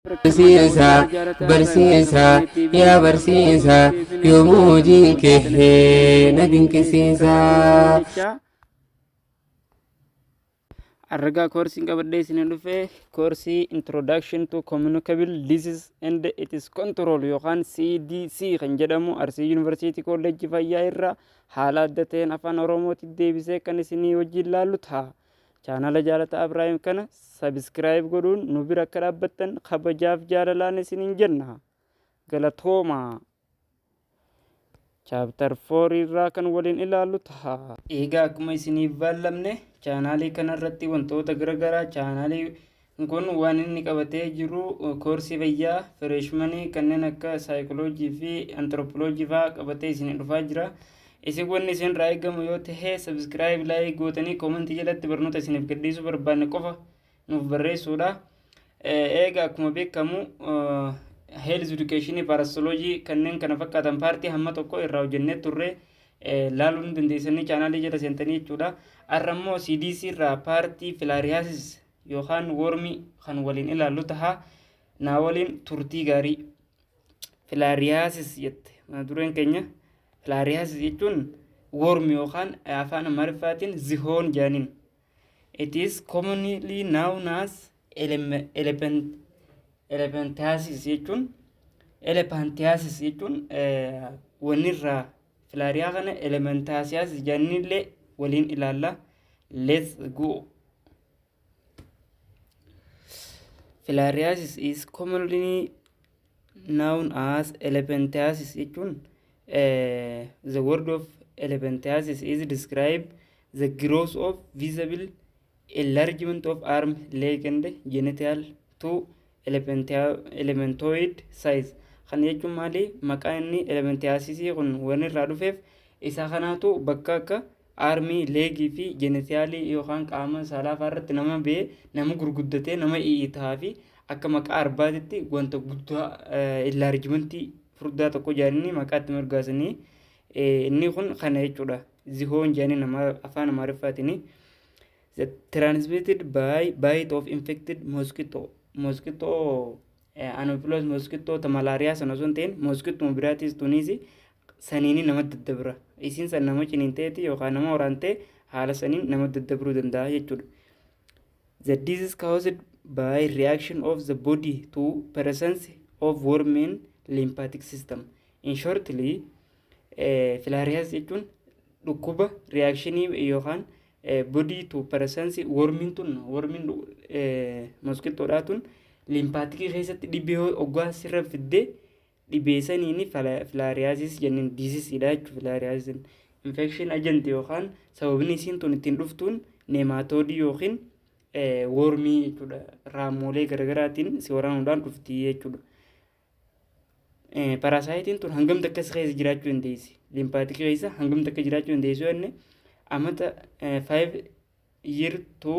Barsiisa, barsiisa, yaa barsiisa, yoomuu hojiin kee na dinqisiisa. Argaa koorsiin qabadhee isin dhufee koorsii Introduction to Communicable Disease and Its Control yookaan CDC kan jedhamu Arsii Yuunivarsiitii Kolleejjii Fayyaa irraa haala adda ta'een afaan Oromootiin deebisee kan isinii wajjin laallu ta'a. Chaanala jaalataa Abiraayim kana sabiskiraayib godhuun nu bira akka dhaabbattan kabajaaf jaalalaan isiniin jenna. Galatooma. Chaaptar 4 irraa kan waliin ilaallu ta'a. Egaa akkuma isiniif baallamne chaanaalii kanarratti wantoota garaagaraa chaanaalii kun waan inni qabatee jiru koorsii fayyaa fireeshmanii kanneen akka saayikoloojii fi antiroopooloojii fa'aa qabatee isin dhufaa jira. Isin wanni isin irraa eegamu yoo ta'e sabiskiraayib laayik gootanii koomentii jalatti barnoota isiniif gadhiisuu barbaanne qofa nuuf barreessuudha. Egaa akkuma beekamu health education parasoloojii kanneen kana fakkaatan paartii hamma tokko irraa hojjennee turre laaluu ni dandeessanii chaanaalii jala seentanii jechuudha. Har'a immoo CDC irraa paartii filaariyaasis yookaan wormii kan waliin ilaallu ta'a. Naa waliin turtii gaarii. Filaariyaasis jette dureen keenya. Filaariyaasis jechuun wormii yookaan afaan Amaariffaatiin zihoon jaaniin. It is commonly known as elephantiasis jechuun wanirraa filaariyaa kana elephantiasis jaaniinillee waliin ilaalla. Let's go. Filariasis is commonly known as elephantiasis jechuun the word of elephantiasis is describe the growth of visible enlargement of arm, leg and genital to elephantoid size. Kan jechuun maali maqaan inni elephantiasis kun waan irraa dhufeef isa kanaatu bakka akka armii, leegii fi genitaalii yookaan qaama saalaa irratti nama ba'ee nama gurguddatee nama i'itaa fi akka maqaa arbaatitti wanta guddaa enlargimentii furdaa tokko jaanii maqaatti margaasanii inni kun kana jechuudha. Zihoon jaanii nama afaan Amaariffaatiin transmitted by bite of infected mosquito Anopheles mosquito malaria sana osoo hin ta'in mosquito biraatis tunis saniini nama daddabra. Isin san nama ciniinteeti yookaan nama waraantee haala saniin nama daddabruu danda'a jechuudha. The disease caused by reaction of the body to presence of worm in lymphatic system. In shortly, filariasis jechuun dhukkuba reactionii yookaan body to presence wormin mosquitoodhaa tun lymphatic keessatti dhibee oggaa sirra fiddee dhibee saniini filariasis jennin diseaseedha jechuudha. Filariasis infection agent yookaan sababni isiin tun ittiin dhuftuun neematoodii yookiin wormii jechuudha. Raammolee garaagaraatiin si waraanuudhaan dhufti jechuudha. Parasaayitiin tun hangamta akka keessa jiraachuu dandeessi. Lymphatic keessa hangamta akka jiraachuu dandeessu jenne amata 5 year to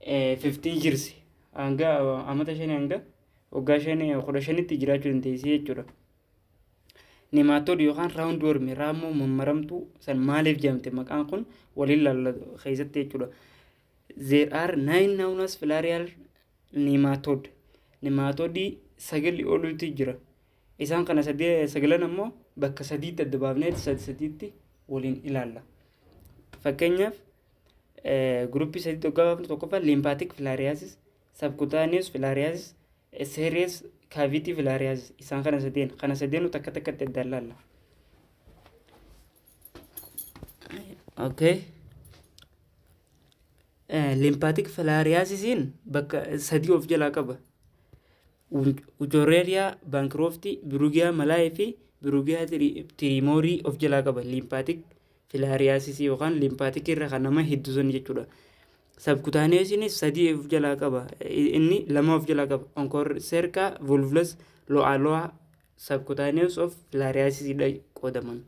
15 years hanga amata 5 hanga waggaa 15 jiraachuu dandeessi jechuudha. Neematoodii yookaan raawund wormii raammoo mammaramtuu san maaliif jedhamte maqaan kun waliin laallatu keessatti jechuudha. There are 9 known as filarial nematode. Nematodii 9 oluutu jira. Isaan kana sagalan ammoo bakka sadiitti adda baafnee sadiitti waliin ilaalla. Fakkeenyaaf gruppii sadiitti waggaa baafnu tokkoffaa lymphatic filariasis, subcutaneous filariasis, serous cavity filariasis. Isaan kana sadeen takka takkatti adda ilaalla. Okay. Lymphatic filariasisiin bakka sadii of jalaa qaba. Ujoreria bancrofti, Brugia malai fi Brugia trimori of jalaa qaba. Lymphatic filariasis yookaan lymphatic irra kan nama hedduusan jechuudha. Subcutaneousinis sadii of jalaa qaba. Inni lama of jalaa qaba. Onchocerca volvulus loa subcutaneous of filariasis dha qodaman.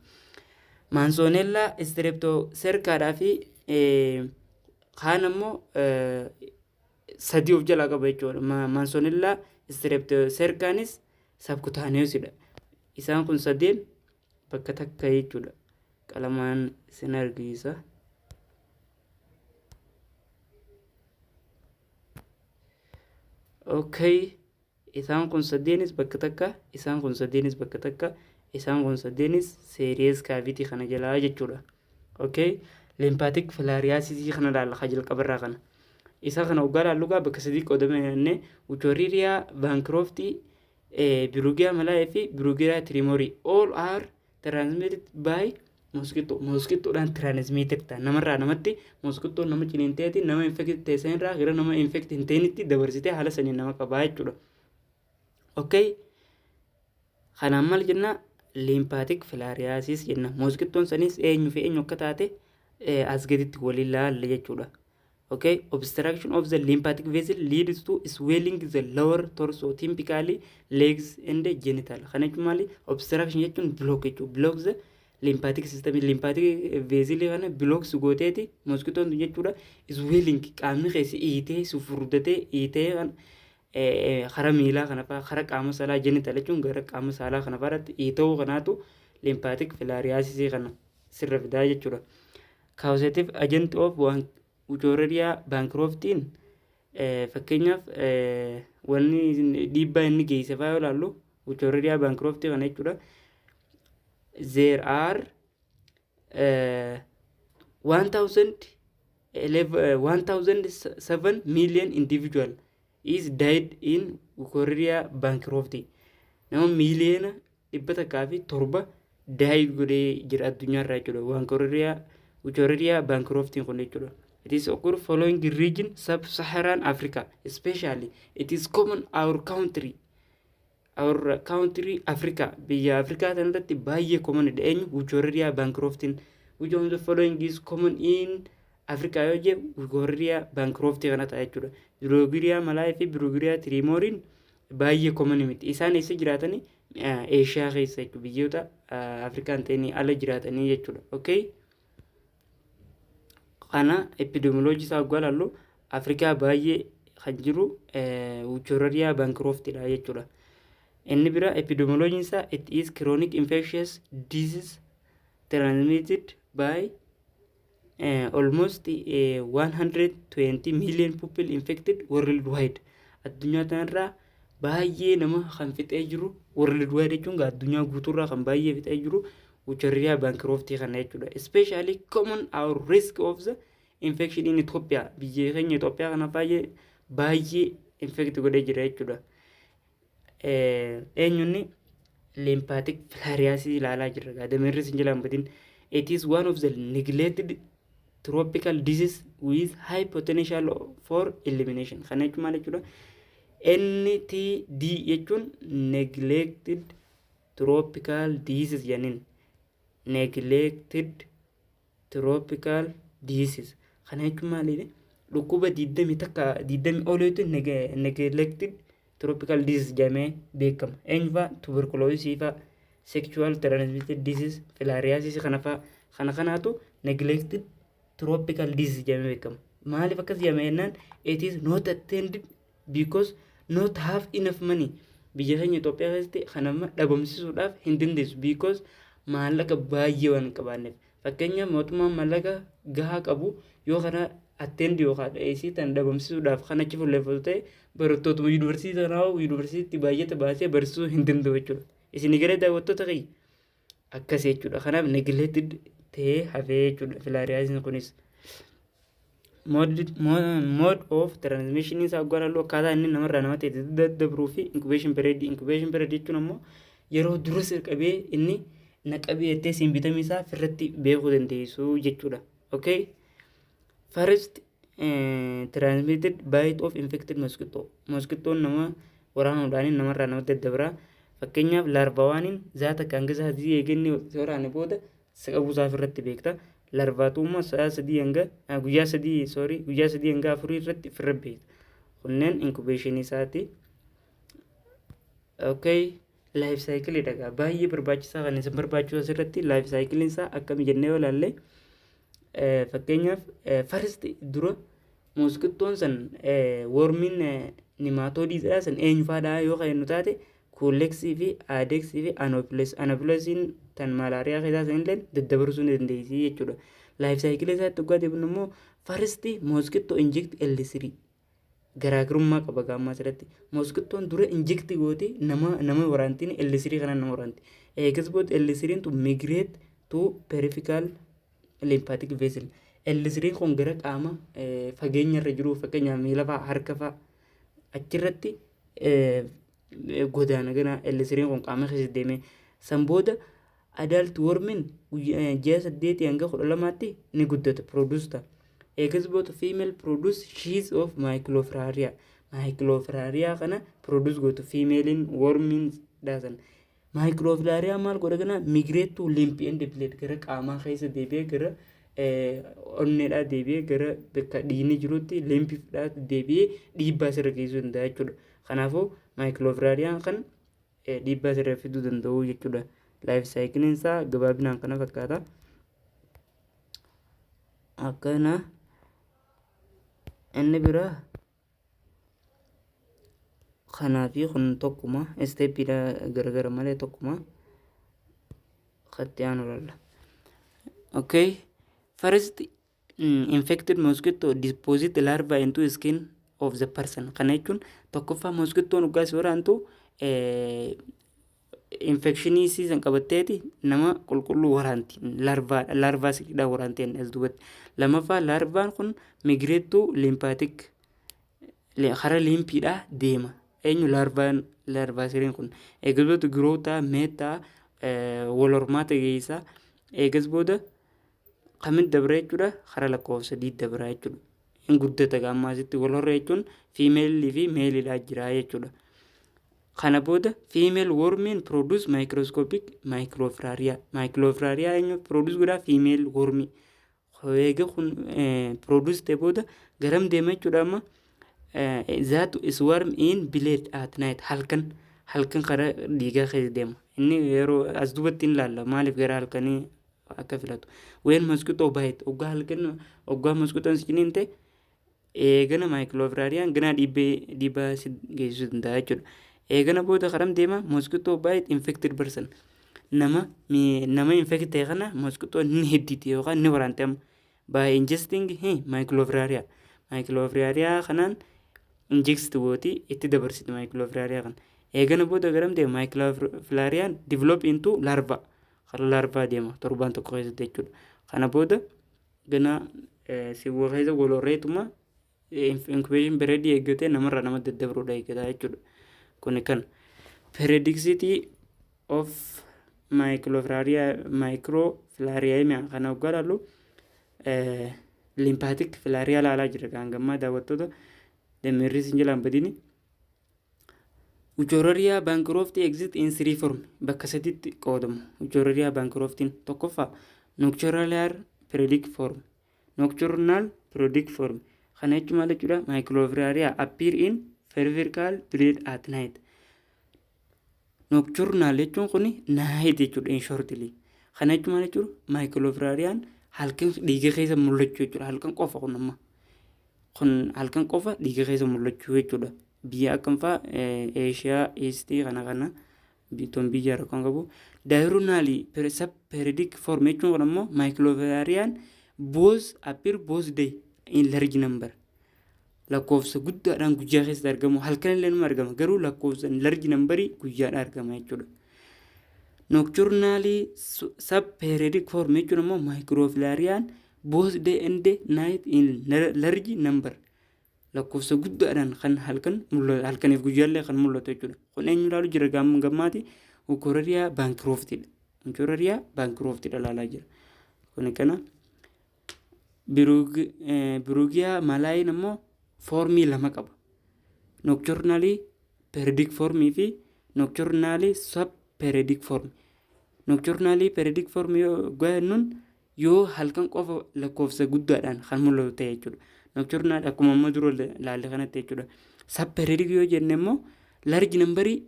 Manzonella streptocerca fi kaan ammoo sadii of jalaa qaba jechuudha. Manzonella streptocercanis subcutaneous dha. Isaan kun sadeen bakka takka jechuudha. Qalamaan isin argisiisa. Okay. isaan kun sadeenis bakka takka, isaan kun sadeenis bakka takka, isaan kun sadeenis seeriyees kaavitii kana jalaa jechuudha. Okay, lymphatic filariasis kana ilaalla hajil qabarraa kana. Isa kana waggaa laallugaa bakka sadii qoodamee Wuchorriria Bancrofti, Brugia malae fi Brugia tremori all are transmitted by mosquito. Mosquito dhaan transmitted ta'a. Namarraa namatti mosquito nama ciniinteeti nama infected teessan irraa gara nama infected hin ta'initti dabarsitee haala saniin nama qabaa jechuudha. Okay, kanaan maal jenna lymphatic filariasis jenna. Mosquitoon sanis eenyu fi eenyu akka taate as gaditti waliin laalla jechuudha. Okay, obstruction of the lymphatic vessel leads to swelling the lower torso, typically legs and genital. Kana jechuun obstruction jechuun block jechuudha. Blocks the lymphatic system. Lymphatic vessel kana blocks gooteeti mosquitoon jechuudha. Swelling qaamni keessa iitee sufurdatee iitee kara miilaa kana fa'aa kara qaama saalaa genital jechuun gara qaama saalaa kana fa'aatti iitoo kanaatu lymphatic filariasis kana sirra fidaa jechuudha. Causative agent of Wuchorriria Bancroftiin fakkeenyaaf wanni dhiibbaa inni geesse fa'aa yoo ilaallu Wuchorriria Bancroftii kana jechuudha. There are 1,007 million individual is died in Wuchorriria Bancroftii. Nama miiliyoona 107 died godhee jira addunyaarraa jechuudha. Wuchorriria Bancroftiin kun jechuudha. It is occurred following the region sub-Saharan Africa, especially. It is common our country Africa. Biyya Africa tanatti baay'ee common dha. Eenyu Wuchorriria Bancroftiin. Which of the following is common in Africa yoo jee Wuchorriria Bancroftii kana ta'a jechuudha. Bruguiera malae fi Bruguiera tremoriin baay'ee common miti. Isaan eessa jiraatanii Eeshiyaa keessa jechuudha. Biyyoota Afrikaan ta'anii ala jiraatanii jechuudha. Okay. Kana epidemiology isaa waggaa laallu Afrikaa baay'ee kan jiru Wuchorriria Bancroftii dha jechuudha. Inni bira epidemiology isaa it is chronic infectious disease transmitted by almost 120 million people infected worldwide. Addunyaa tanarraa baay'ee nama kan fixee jiru worldwide jechuun addunyaa guutuurraa kan baay'ee fixee jiru Wuchorriria Bancroftii kana jechuudha. Especially common our risk of the infection in Ethiopia. Biyya keenya Itoophiyaa kana baay'ee infect godhee jira jechuudha. Eenyunni lymphatic filariasis ilaalaa jirra. Gadameerri sin jalaan batiin. It is one of the neglected tropical disease with high potential for elimination. Kana jechuun maal jechuudha? NTD jechuun neglected tropical disease janiin. Neglected tropical disease. Kana jechuun maali? Dhukkuba 20 oliitu neglected tropical disease jamee beekama. Eenyufaa tuberculosis faa sexual transmitted disease filariasis kana faa kanaatu neglected tropical disease jamee beekama. Maaliif akkas jamee jennaan it is not attended because not have enough money. Biyya keenya Itoophiyaa keessatti kanama dhabamsiisuudhaaf hin dandeessu because maallaqa baay'ee waan qabaanneef. Fakkeenyaaf mootummaan maallaqa gahaa qabu yoo kana attend yookaan dheessii tan dhabamsiisuudhaaf kan achi fuulleeffatu ta'e barattootuma yuunivarsiitii sanaa yuunivarsiitii baay'ee baasee barsiisuu hin danda'u jechuudha. Isin gara daawwattoota kee akkas jechuudha. Kanaaf neglected ta'ee hafee jechuudha filariasis kunis. Mode of transmission isaa garaaluu akkaataa inni namarraa namatti daddabruu fi incubation period jechuun ammoo yeroo dura sirqabee inni naqabee ettee simbitamii isaa firratti beekuu dandeessu jechuudha. Okay. First transmitted bite of infected mosquito. Mosquitoon nama waraanuudhaan namarraa namatti daddabraa. Fakkeenyaaf larvaawaniin zaata kan gisaa adii eeganii waraane booda saqabuu isaa firratti beekta. Larvaatummaa guyyaa sadii hanga afurii irratti firra beekta. Kunneen incubation isaati. Okay. Life cycle dhagaa baay'ee barbaachisaa kan isin barbaachisu asirratti life cycle isaa akkami jennee yoo ilaalle fakkeenyaaf first dura mosquitoon san wormiin nematoodidha san eenyufaadha yoo kennu taate Culex fi Aedes fi Anopheles tan malaariyaa keessaa sanillee daddabarsuu ni dandeessi jechuudha. Life cycle isaatti dhugaa deebinu immoo first mosquito inject L3 garaagarummaa qaba gaammaa asirratti. Moskitoon dura injekti goote nama waraantiin L3 kanaan nama waraanti. Eegas booda L3 tu migrate to peripheral lymphatic vessel. L3 kun gara qaama fageenya irra jiru fakkeenyaaf miila fa'aa harka fa'aa achirratti godaana gana L3 kun qaama keessa deemee san booda adult wormin ji'a 8 hanga 12tti ni guddata produce ta'a. Eegas booda female produce sheaths of microflaria. Microflaria kana produce gootu female in wormin daasan. Microflaria maal godha kana migrate to lymph and blood gara qaama keessa deebi'ee gara onneedhaa deebi'ee gara bakka dhiigni jirutti lymphdhaa deebi'ee dhiibbaa sirra geessuu danda'a jechuudha. Kanaafuu microflaria kan dhiibbaa sirra fiduu danda'u jechuudha. Life cycle isaa gabaabinaan kana fakkaata. Akkana inni biraa kanaafi kun tokkuma stepidha garagara malee tokkuma katti aanu lalla. Okay, first infected mosquito deposit larva into skin of the person. Kana jechuun tokkoffaa moskitoon ugaas waraantu infectionii siisan qabatteeti nama qulqulluu waraanti larvaa siidhaa waraanteen as duubatti. Lamaffaa larvaan kun migrate to lymphatic hara liimpiidhaa deema. Eenyu larvaa siriin kun eegas booda giroota meetaa wal hormaata geessaa eegas booda kamitti dabra jechuudha hara lakkoofsa 3 dabra jechuudha. Hin guddata gaammaasitti wal horra jechuun fiimeelii fi meelidhaa jira jechuudha. Kana booda female wormin produce microscopic microflaria. Microflaria eenyu produce godhaa female wormi. Eega kun produce ta'e booda garam deema jechuudha amma that swarm in blood at night halkan kara dhiigaa keessa deema. Inni yeroo as duubatti hin laalla maaliif gara halkanii akka filatu. When mosquito bite oggaa halkan oggaa mosquitoon siniin ta'e eegana microflariaan gana dhiibbaa geessisuu danda'a jechuudha. Eegana booda karam deema mosquito bite infected person. Nama infect ta'e kana mosquito ni hedditi yookaan ni waraante amma by ingesting microflaria. Microflaria kanaan inject gooti itti dabarsiti microflaria kan. Eegana booda garam deema microflariaan develop into larva. Kara larva deema torbaan tokko keessatti jechuudha. Kana booda gana siwwa keessa walorreetuma incubation period eeggatee namarraa nama daddabaruudha eeggataa jechuudha. Kuni kan periodicity of microflaria kana oggaadhaallu lymphatic flaria laalaa jira kan gammaa daawwattoota demerris injilaan badini. Ujoraria bancrofti exist in 3 form bakka sadiitti qoodamu. Ujoraria bancroftiin tokkoffaa nocturnal periodic form. Nocturnal periodic form kana jechuun maal jechuudha microflaria appear in peripheral blood at night. Nocturnal jechuun kuni night jechuudha in shortly. Kana jechuun maal jechuudha microflariaan halkan dhiiga keessa mul'achuu jechuudha. Halkan qofa kun amma kun halkan qofa dhiiga keessa mul'achuu jechuudha. Biyya akkam fa'aa Asia East kana biyyoon biyya rakkoon qabu. Diurnally periodic form jechuun kun ammoo microflariaan appear both day in large number. Lakkoofsa guddaadhaan guyyaa keessatti argamu halkan illee nama argama garuu lakkoofsa large numberii guyyaadhaan argama jechuudha. Nocturnally subperiodic form jechuun ammoo microflariaan both day and night in large number. Lakkoofsa guddaadhaan kan halkaniif guyyaallee kan mul'atu jechuudha. Kun eenyu ilaalu jira gammaati Ujoraria bancroftidha. Ujoraria bancroftidha ilaalaa jira. Kun kana Birugia malaayin ammoo formii lama qaba. Nocturnally periodic formii fi nocturnally subperiodic form. Nocturnally periodic form yoo halkan qofa lakkoofsa guddaadhaan kan mul'atu ta'e jechuudha. Nocturnal akkuma amma dura laalle kanatti jechuudha. Subperiodic yoo jenne immoo large numberii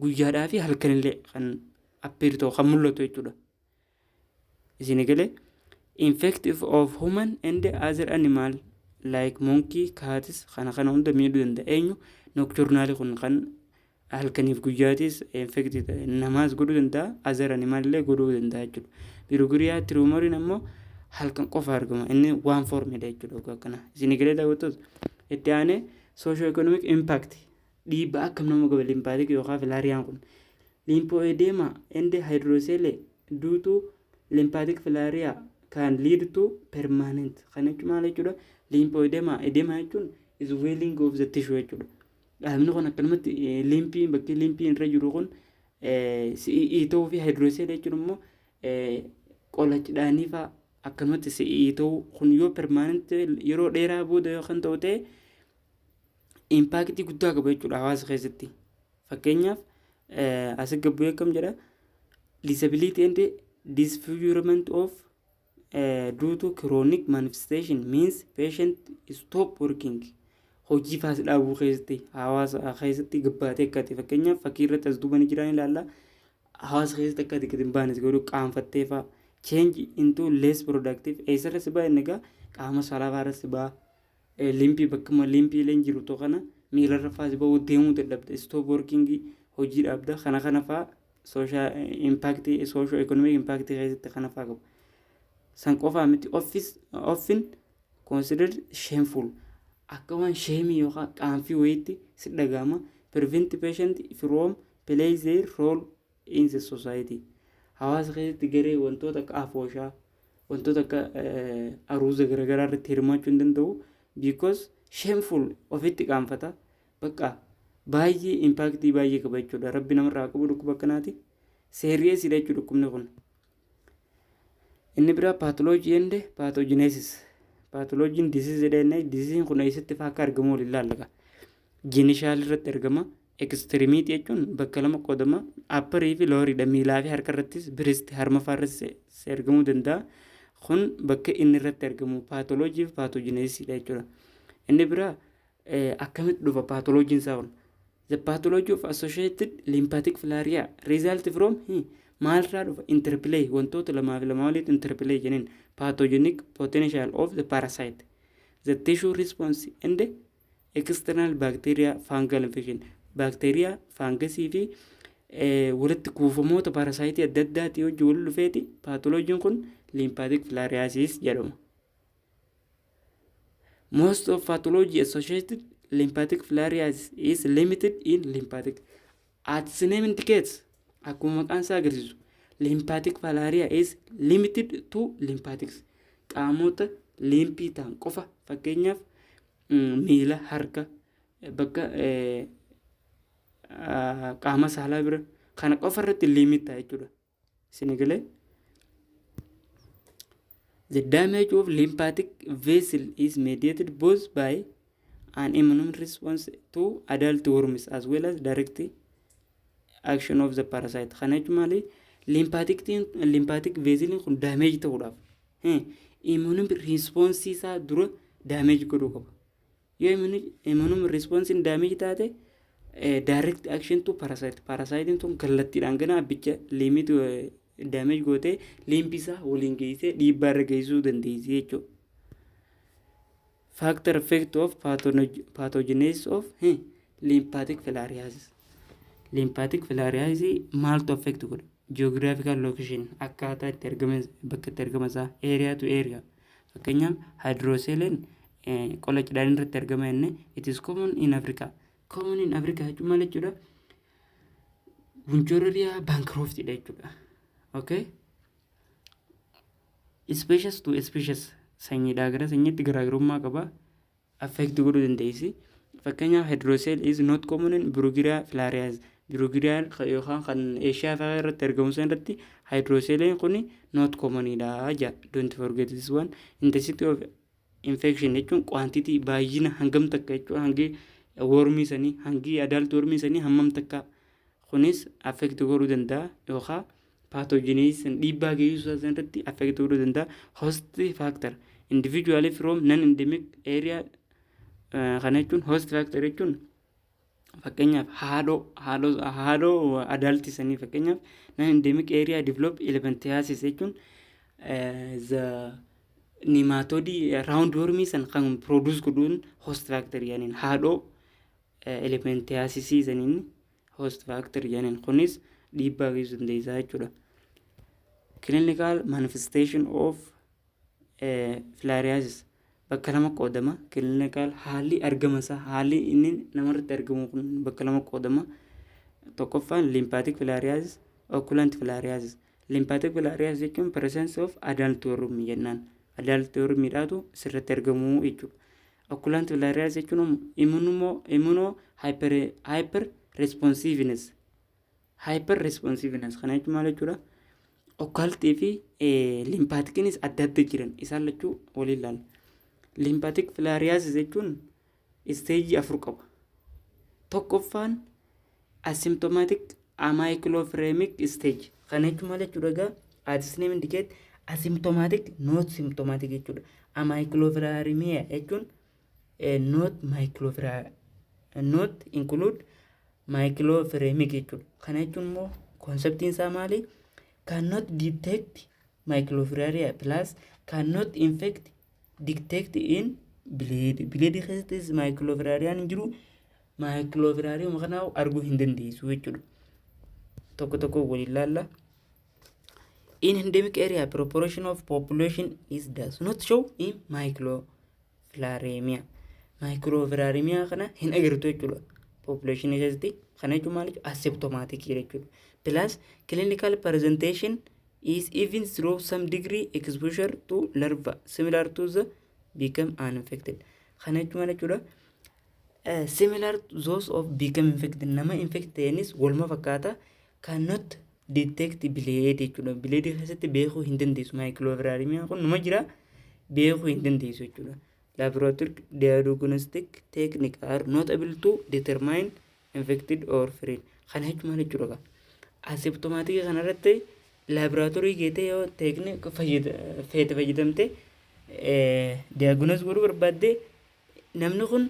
guyyaadhaa fi halkan illee kan appear ta'u kan mul'atu jechuudha. Isin galee infective of human and other animal like monkey, cats kana hunda miidhuu danda'a. Eenyu nocturnal kun kan halkaniif guyyaatis infected namaas godhuu danda'a. Other animal illee godhuu danda'a jechuudha. Birugia tumoriin ammoo halkan qofa argama. Inni one formidha jechuudha kana. Isin galee daawwattoota itti aanee soosho economic impact dhiibbaa akkam nama qaba limpaatik yookaan filaariyaan kun. Lymphoedema and hydrocele due to lymphatic filaria can lead to permanent. Kana jechuun maal jechuudha? Lymphoedema jechuun is swelling of the tissue jechuudha. Dhaabni kun akkanumatti limpii bakki limpiin irra jiru kun si'ii fi hydrocele jechuun immoo qolacidhaanii fa'aa akkanumatti si'ii ta'uu kun yoo permanent yeroo dheeraa booda yookaan ta'u ta'e impaaktii guddaa qaba jechuudha hawaasa keessatti. Fakkeenyaaf as gabbuu akkam jedha disability and disfigurement of due to chronic manifestation means patient stop working. Hojii faas dhaabuu keessatti hawaasa keessatti gabbaatee akkati fakkeenyaaf fakkii irratti as duubanii jiran ilaalla hawaasa keessatti akkati gadi hin baanes godhu qaanfattee fa'aa change into less productive eessarra si ba'a inni egaa qaama salaafaarra si ba'a limpii bakkuma limpii leen jiru too kana miilarra fa'aa si ba'u deemuu dadhabda stop working hojii dhaabda kana fa'aa social impact social economic impact keessatti kana fa'aa qabu. San qofaa miti often considered shameful akka waan shamey yookaan qaanfii wayiitti si dhagahama prevent patient from play their role in the society. Hawaasa keessatti garee wantoota akka afooshaa wantoota akka aruuza garaagaraa irratti hirmaachuu hin danda'u because shameful ofitti qaanfata bakka baay'ee impaaktii baay'ee qaba jechuudha. Rabbi namarraa qabu dhukkuba akkanaati serious dha jechuudha dhukkubni kun. Inni biraa pathology and pathogenesis. Pathology disease jedhanii disease kun eessatti fa'aa akka argamu waliin ilaalla. Genitaal irratti argama. Extremity jechuun bakka lama qoodama. Upper fi lower dha miilaa fi harka irrattis breast harma fa'aa irratti argamuu danda'a. Kun bakka inni irratti argamu pathology fi pathogenesis dha jechuudha. Inni biraa akkamitti dhufa pathology isaa kun? The pathology of associated lymphatic filaria result from maalirraa dhufa interplay wantoota lamaa fi lamaa walitti interplay jenneen pathogenic potential of the parasite the tissue response and external bacteria fungal infection bacteria fungusii fi walitti kuufamoota parasite adda addaati hojii wal dhufeeti pathology kun lymphatic filariasis jedhama. Most of pathology associated lymphatic filariasis is limited in lymphatic. As the name indicates, akkuma maqaan isaa agarsiisu lymphatic filaria is limited to lymphatics. Qaamota limpii ta'an qofa fakkeenyaaf miila harka bakka qaama saalaa bira kana qofa irratti limit ta'a jechuudha. Sinigalee the damage of lymphatic vessel is mediated both by an immune response to adult worms as well as direct action of the parasite. Kana jechuun lymphatic vessel kun damage ta'uudhaaf immune response isaa dura damage godhuu qaba. Yoo immune response damage taate direct action to parasite tun kallattiidhaan gana abbicha limit damage gootee limpi isaa waliin geessee dhiibbaa irra geessuu dandeessi jechuudha. Factor effect of pathogenesis of lymphatic filariasis. Lymphatic filariasis maaltu affect godha? Geographical location akkaataa itti argama bakka itti argama isaa area to area. Fakkeenyaaf hydrocele qola cidhaan irratti argama inni it is common in Africa. Common in Africa jechuun maal jechuudha? Bunchorria bankrupt dha jechuudha. Okay? Species to species sanyiidhaa gara sanyiitti garaagarummaa qaba affect godhuu dandeessi. Fakkeenyaaf hydrocele is not common in Bruguiera filariasis. Bruguiera yookaan kan Asia fa'aa irratti argamu san irratti hydrocele kun not common dha ja. Don't forget this one. Intensity of infection jechuun quantity baay'ina hangam takka jechuudha. Hangi wormii sanii hangi adult wormii sanii hammam takka kunis affect godhuu danda'a yookaan pathogenesis dhiibbaa geessisuu san irratti affect godhuu danda'a. Host factor individually from non-endemic area kana jechuun host factor jechuun fakkeenyaaf haadhoo adulti sanii fakkeenyaaf non-endemic area develop elephantiasis jechuun the nematode round worm san kan produce godhuun host factor yaaniin haadhoo elephantiasis saniin host factor yaaniin kunis dhiibbaa geessisuu dandeessaa jechuudha. Clinical manifestation of filariasis bakka lama qoodama. Clinical haalli argama isaa haalli inni namarratti argamu kun bakka lama qoodama. Tokkoffaan lymphatic filariasis, occult filariasis. Lymphatic filariasis jechuun presence of adult worm jennaan. Adult worm midhaatu sirratti argamu jechuudha. Occult filariasis jechuun immuno hyper responsiveness. Hyper responsiveness kana jechuun maal jechuudha? Occultii fi lymphaticnis adda adda jiran isaan lachuu waliin ilaalla. Lymphatic filariasis jechuun stage 4 qaba. Tokkoffaan asymptomatic amyclophremic stage. Kana jechuun maal jechuudha? As its name indicate asymptomatic not symptomatic jechuudha. Amyclophremia jechuun not include myclophremic jechuudha. Kana jechuun immoo conceptiin isaa maali? Cannot detect myclophilaria plus cannot infect detect in bleed. Bleed keessattis myclophilaria hin jiru. Myclophilaria kana arguu hin dandeessu jechuudha. Tokko waliin ilaalla. In endemic area, proportion of population does not show in myclophilaria. Myclophilaria kana hin agartu jechuudha. Population keessatti kana jechuun maal jechuudha? Asymptomatic jechuudha. Plus clinical presentation is even through some degree exposure to larva similar to the become uninfected. Kana jechuun maal jechuudha? Similar to those of become infected. Nama infectenis walma fakkaata cannot detect bleed jechuudha. Bleed keessatti beekuu hin dandeessu. Myclophilaria kun nama jira beekuu hin dandeessu jechuudha. Laboratory diagnostic technique are not able to determine infected or free. Kana jechuun maal jechuudha? Asymptomatic kanarratti laboratory geetee yoo technique fayyadamte diagnosis godhuu barbaadde namni kun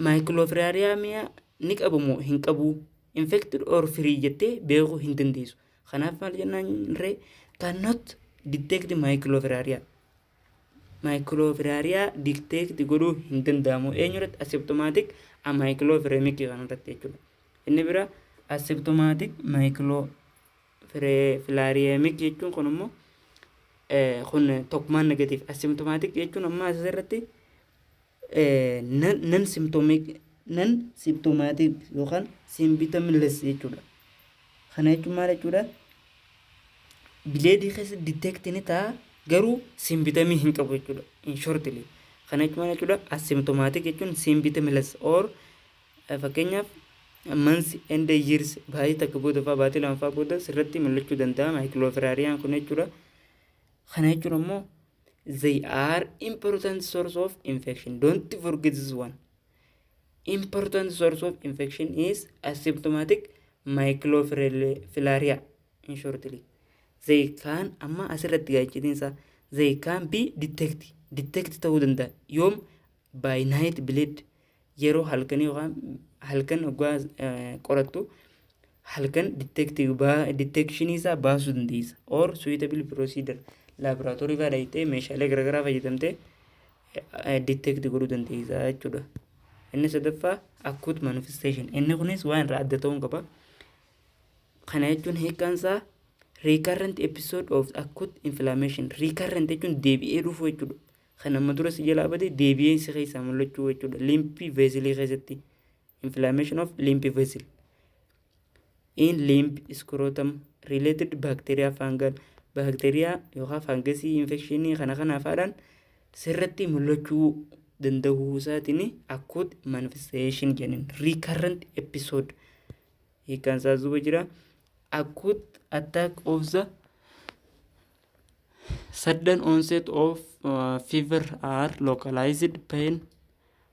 myclophilaria ni qabamoo hin qabu infected or free jettee beekuu hin dandeessu. Kanaaf maal jennaan ree cannot detect myclophilaria. Myclophilaria detect godhuu hin danda'amu. Eenyurratti? Asymptomatic amyclophremic kanarratti jechuudha. Inni bira asymptomatic myclophilaria jechuun kun immoo kun tokkummaan negative. Asymptomatic jechuun amma asirratti non symptomatic yookaan symptomless jechuudha. Kana jechuun maal jechuudha? Bleed keessa detect ni ta'a garuu symptomii hin qabu jechuudha. In shortly. Kana jechuun maal jechuudha? Asymptomatic jechuun symptomless or fakkeenyaaf months and years baay'ee takka booda fa'aa baatee lama fa'aa booda sirratti mul'achuu danda'a myclophilaria kun jechuudha. Kana jechuun immoo they are important source of infection. Don't forget this one. Important source of infection is asymptomatic myclophilaria in shortly. They can amma asirratti gaachitinsa they can be detect ta'uu danda'a. Yoom? By night bleed yeroo halkanii yookaan halkan ogaa qorattu halkan detection isaa baasuu dandeessa. Or suitable procedure laboratory fa'aa dhayitee meeshaalee garaagaraa fayyadamtee detect godhuu dandeessa jechuudha. Inni sadaffaa acute manifestation. Inni kunis waan irraa adda ta'uu qaba. Kana jechuun hiikkaan isaa recurrent episode of acute inflammation. Recurrent jechuun deebi'ee dhufuu jechuudha. Kan amma dura si jalaa bade deebi'ee si keessaa mul'achuu jechuudha. Lymph vessel keessatti inflammation of lymph vessel. In lymph scrotum related bacteria fungal bacteria yookaan fungus infection kana kanaafaadhaan sirratti mul'achuu danda'uu isaatiin acute manifestation jennin recurrent episode. Hiikkaan isaa zuba jira. Acute attack of the sudden onset of fever or localized pain.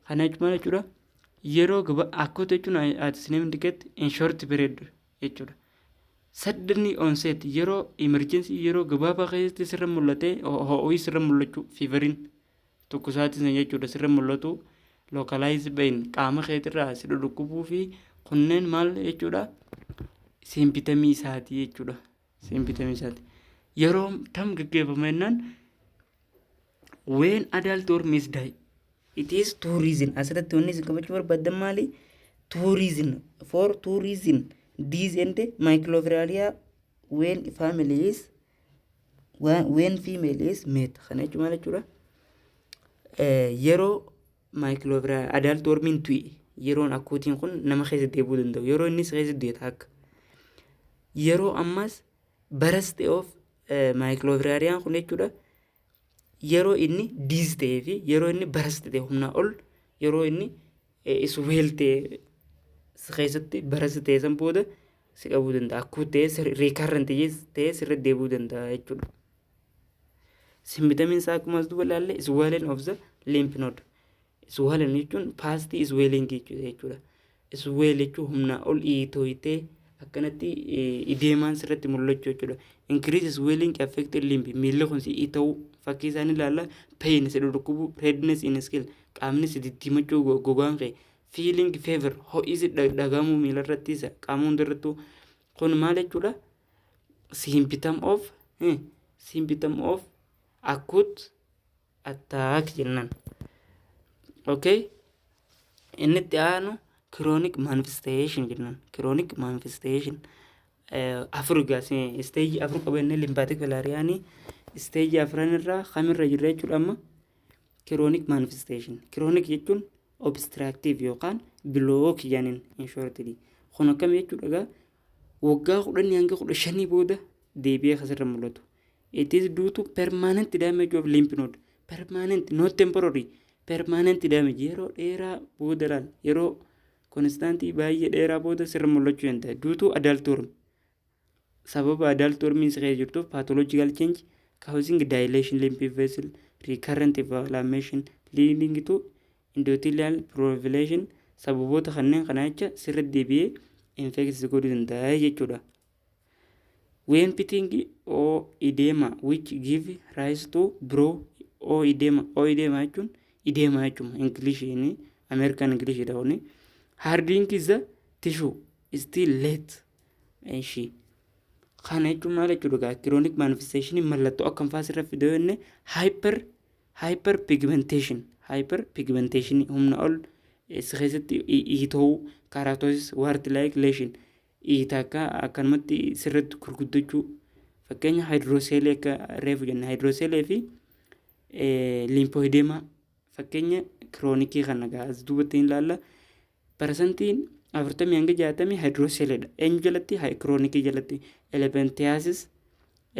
Kana jechuun jechuudha yeroo gaba acute jechuun as name indicate in short period jechuudha. Sudden onset yeroo emergency yeroo gabaabaa keessatti sirra mul'ate ho'ii sirra mul'achuu feveriin tokko isaatis jechuudha sirra mul'atu localized pain qaama keetirraa si dhukkubuu fi kunneen maal jechuudha symptomii isaati jechuudha. Symptomii isaati. Yeroo tam gaggeeffama jennaan when adult or miss die it is two reason. Asirratti wanni isin qabachuu barbaadan maali? Two reason. For two reason. These and myclophilaria when female is mate. Kana jechuun maal jechuudha? yeroo maayikilooviraa adaalt ormiin du'e yeroon akkuutiin kun nama keessa deebuu danda'u yeroo innis keessa du'e akka yeroo ammas baras ta'e of maayikiloovirariyaan kun jechuudha yeroo inni diis ta'ee fi yeroo inni baras ta'e humnaa ol yeroo inni isweel ta'e keessatti baras ta'e san booda si qabuu danda'a akkuu ta'e riikarranti ta'e sirra deebuu danda'a jechuudha. Symptomiin isaa akkuma as duuba ilaalle swelling of the lymph node. Swelling jechuun past swelling jechuudha. Swell jechuun humnaa ol dhiitooyitee akkanatti ideemaan sirratti mul'achuu jechuudha. Increase swelling affected lymph miilli kun si ta'uu fakkii isaan ilaalla pain si dhukkubu redness in skin qaamni si diddiimachuu gogaan kee feeling fever ho'isi dhagaamuu miila irratti isa qaama hundarrattuu kun maal jechuudha symptom of acute attack jennaan. Okay, inni itti aanu chronic manifestation jennaan. Chronic manifestation afurgaa stage afur qabannee lymphatic filariyaanii stage afran irraa kamirra jirra jechuudha amma chronic manifestation. Chronic jechuun obstructive yookaan block jedhaniin in shortly. Kun akkam jechuudha gaa waggaa 10 hanga 15 booda deebi'ee kasirra mul'atu. It is due to permanent damage of lymph node. Permanent, not temporary. Permanent damage yeroo dheeraa boodaraan yeroo constantii baay'ee dheeraa booda sirra mul'achuu danda'a. Due to adult worm. Sababa adult worm siree jirtuuf pathological change causing dilation lymph vessel, recurrent inflammation leading to endothelial proliferation sababoota kanneen kana jecha sirra deebi'ee infection godhuu danda'a jechuudha. When pitting or edema which give rise to brow or edema jechuun edema jechuun English in American English jedhamu. Hardening is the tissue still late and she kana jechuun maal jechuudha chronic manifestation mallattoo akkam faasirra fiduu jenne hyperpigmentation humna ol keessatti itoo keratosis wart like lesion iitaka akkanumatti sirratti gurguddachuu fakkeenya hydrocele akka reefu jenna hydrocele fi lymphoedema fakkeenya kroonikii kana gaas duubatti ilaalla percentiin 40 hanga 60 hydrocele dha eenyu jalatti kroonikii jalatti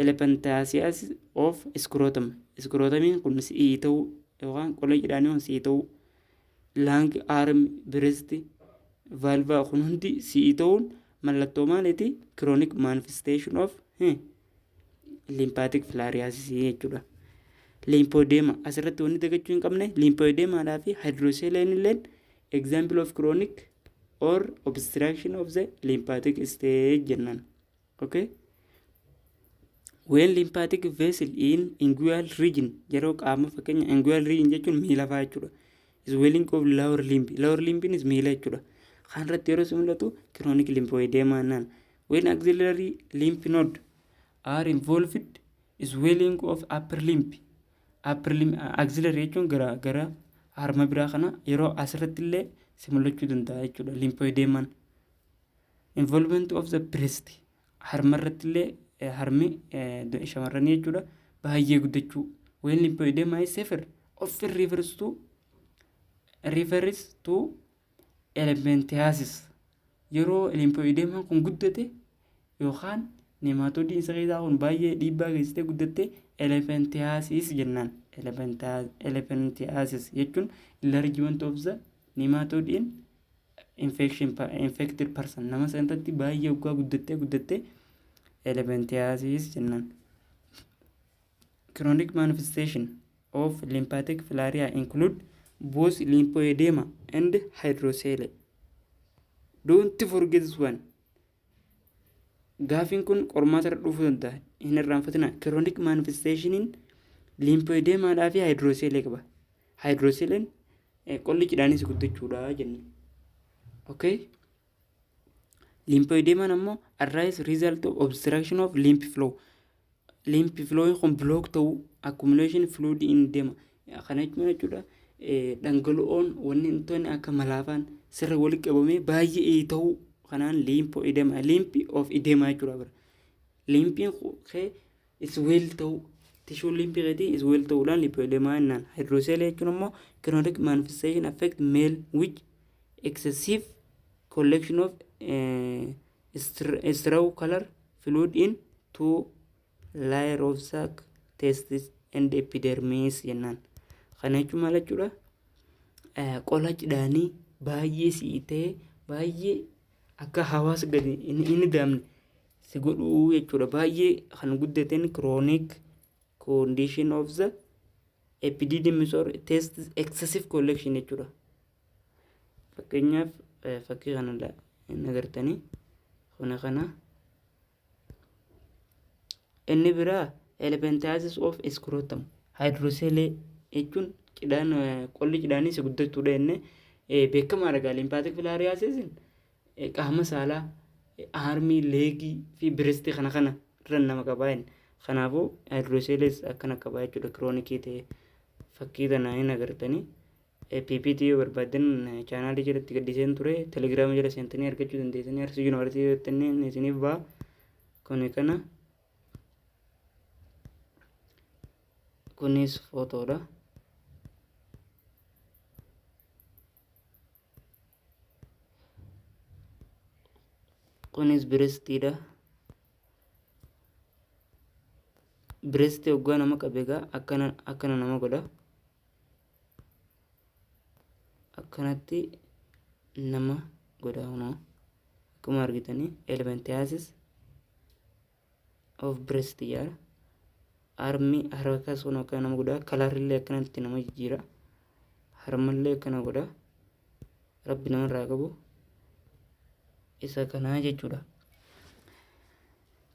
elephantiasis of scrotum kun si'ita'u yookaan qola jedhanii on si'ita'u lung arm breast valve kun hundi si'ita'uun mallattoo maaliiti chronic manifestation of lymphatic filariasis jechuudha. Lymphoedema asirratti wanni dagachuu hin qabne lymphoedema fi hydrocele illeen example of chronic or obstruction of the lymphatic stage jennaan. Okay, when lymphatic vessel in inguinal region yeroo qaama fakkeenya inguinal region jechuun miila fa'aa jechuudha. Swelling of lower limb is miila jechuudha. Kanarratti yeroo mul'atu chronic lymphoedema naan. When axillary lymph node are involved swelling of upper limb axillary jechuun gara harma biraa kana yeroo asirratti illee si mul'achuu danda'a jechuudha lymphoedema. Involvement of the breast harma irratti illee harmi shamarranii jechuudha baay'ee guddachuu. When lymphoedema is severe often refers to elephantiasis yeroo lymphoedema kun guddate yookaan nematodii isa keessaa kun baay'ee dhiibbaa geessitee guddatte elephantiasis jennaan. Elephantiasis jechuun enlargement of the nematode in infected person nama sanatti baay'ee waggaa guddatte elephantiasis jennaan. Chronic manifestation of lymphatic filaria include both lymphoedema and hydrocele. Don't forget this one. Gaafin kun qormaata dhufuu danda'a. Hin irraanfatina. Chronic manifestation in lymphoedema fi hydrocele qaba. Hydrocele qolli cidhaanis guddachuudha jenna. Okay? Lymphoedema ammoo arise result of obstruction of lymph flow. Lymph flow kun block ta'uu accumulation fluid in edema. Kana jechuudha dhangala'oon wanni intoonni akka malaafaan sirra walitti qabamee baay'ee ta'uu kanaan lymph of edema jechuudha. Lymphiin kee swell ta'uu tissue limpidity is well ta'uudhaan lipoedema jennaan. Hydrocele jechuun immoo chronic manifestation affect male which excessive collection of straw color fluid in two layer of sac testis and epidermis jennaan. Kana jechuun maal jechuudha? Qola cidhaanii baay'ee si'itee baay'ee akka hawaasa gadi inni daamne si godhuu jechuudha. Baay'ee kan guddateen chronic condition of the epididymis or testis excessive collection jechuudha. Fakkeenyaaf fakkii kana agartanii kana inni biraa elephantiasis of scrotum hydrocele jechuun cidhaan qolli cidhaanii si guddachuudha jenne beekamaadha. Lymphatic filariasis qaama saalaa armii leegii fi bireestii kana irra nama qabaa jenne. Kanaafuu hydroceles akkana qabaa jechuudha kiroonikii ta'e. Fakkii kana hin agartanii PPT yoo barbaadan chaanaalii jalatti gaddiseen ture telegiraama jala seentanii argachuu dandeessanii Arsii yuunivarsiitii jettanii isiniif ba'a. Kuni kana kunis footoodha. Kunis bireestiidha. Bireestii waggaa nama qabeegaa akkana nama godha. Akkanatti nama godha hunoo akkuma argitanii elephantiasis of breast yaara. Armii harka sun akkana nama godha. Kalaarrillee akkanatti nama jijjiira. Harmallee akkana godha. Rabbi namarraa qabu. Isa kanaa jechuudha.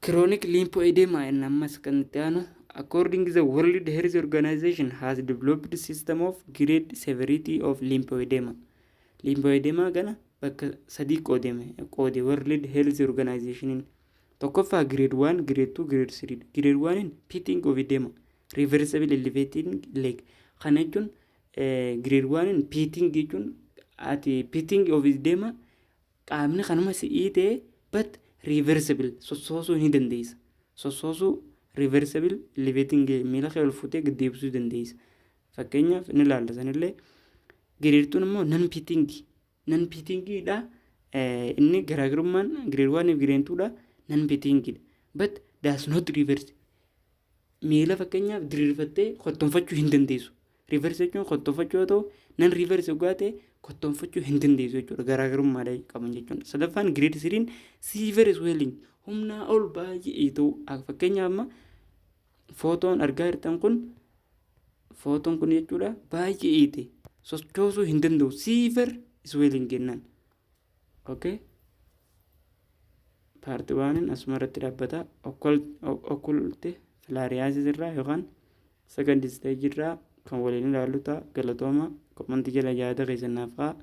Chronic lymphoedema and ammas kan itti aanu according to the World Health Organization has developed a system of grade severity of lymphoedema. Lymphoedema kana bakka sadii qoode World Health Organization. Tokkoffaa grade 1, grade 2, grade 3. Grade 1 in pitting of edema, reversible elevating leg. Kana jechuun grade 1 in pitting jechuun ati pitting of edema qaamni kanuma si'ii ta'e but reversible sossoosuu ni dandeessa. Sossoosuu reversible elevating miila kee ol fuutee gad deebisuu dandeessa. Fakkeenyaaf ni ilaalla sanillee grade 2 immoo non pittingidha. Inni garaagarummaan grade 1 fi grade 2 dha. Non pittingidha but does not reverse. Miila fakkeenyaaf diriirfattee kottoonfachuu hin dandeessu. Reverse jechuun kottoonfachuu yoo ta'u non reverse yoo ta'e kottoonfachuu hin dandeessu jechuudha. Garaagarummaadha qaban jechuudha. Sadaffaan grade 3 severe swelling humnaa ol baay'ee ta'u. Fakkeenyaaf amma footoon argaa jirtan kun footoon kun jechuudha baay'ee ta'e sochoosuu hin danda'u. Severe swelling jennaan. Okay. Paartii waan asuma irratti dhaabbata. Okkulte filariasis irraa yookaan second stage irraa kan waliin ilaallu ta'a. Galatooma komantii jala yaada keessan naaf haa.